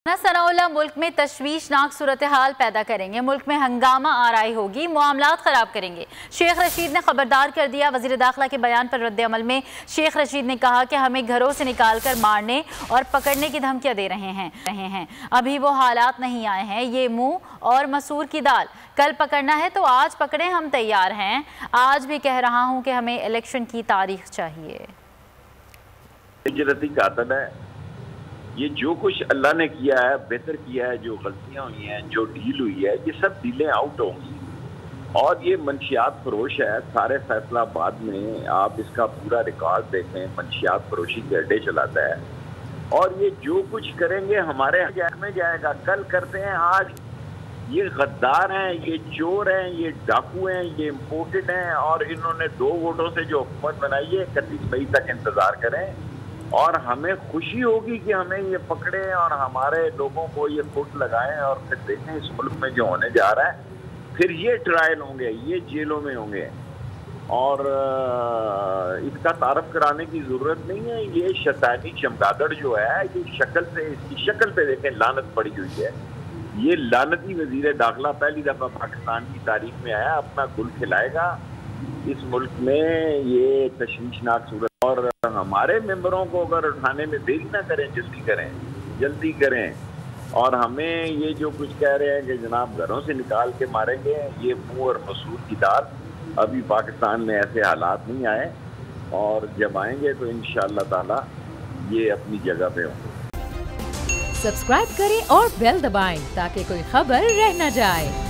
सनाउल्लाह मुल्क में तशवीशनाक सूरत हाल पैदा करेंगे, मुल्क में हंगामा आराई होगी, मामलात ख़राब करेंगे। शेख रशीद ने खबरदार कर दिया। वज़ीर दाखिला के बयान पर रद्द अमल में शेख रशीद ने कहा कि हमें घरों से निकाल कर मारने और पकड़ने की धमकियां दे रहे हैं। अभी वो हालात नहीं आए हैं, ये मुंह और मसूर की दाल। कल पकड़ना है तो आज पकड़े, हम तैयार हैं। आज भी कह रहा हूँ कि हमें इलेक्शन की तारीख चाहिए। ये जो कुछ अल्लाह ने किया है बेहतर किया है, जो गलतियां हुई हैं, जो डील हुई है, ये सब डीलें आउट होंगी। और ये मंशियात फरोश है। सारे फैसलाबाद में आप इसका पूरा रिकॉर्ड देखें, मंशियात फरोशी के अड्डे चलाता है। और ये जो कुछ करेंगे हमारे में जाएगा। कल करते हैं, आज ये गद्दार हैं, ये चोर हैं, ये डाकू हैं, ये इम्पोर्टेड हैं। और इन्होंने 2 वोटों से जो हुकूमत बनाई है, 31 मई तक इंतजार करें। और हमें खुशी होगी कि हमें ये पकड़े और हमारे लोगों को ये फुट लगाएं। और फिर देखें इस मुल्क में जो होने जा रहा है, फिर ये ट्रायल होंगे, ये जेलों में होंगे। और इसका तारफ कराने की ज़रूरत नहीं है। ये शैतानी चमगादड़ जो है, ये शक्ल से, इसकी शक्ल पे देखें लानत पड़ी हुई है। ये लानती वज़ीर दाखिला पहली दफ़ा पाकिस्तान की तारीख में आया, अपना गुल खिलाएगा इस मुल्क में। ये तशवीशनाक सूरत। और हमारे मेंबरों को अगर उठाने में देरी ना करें, जल्दी करें। और हमें ये जो कुछ कह रहे हैं कि जनाब घरों से निकाल के मारेंगे, ये मुंह और मसूर की दाल। अभी पाकिस्तान में ऐसे हालात नहीं आए, और जब आएंगे तो इंशाअल्लाह ताला ये अपनी जगह पे होंगे। सब्सक्राइब करें और बेल दबाएं ताकि कोई खबर रह न जाए।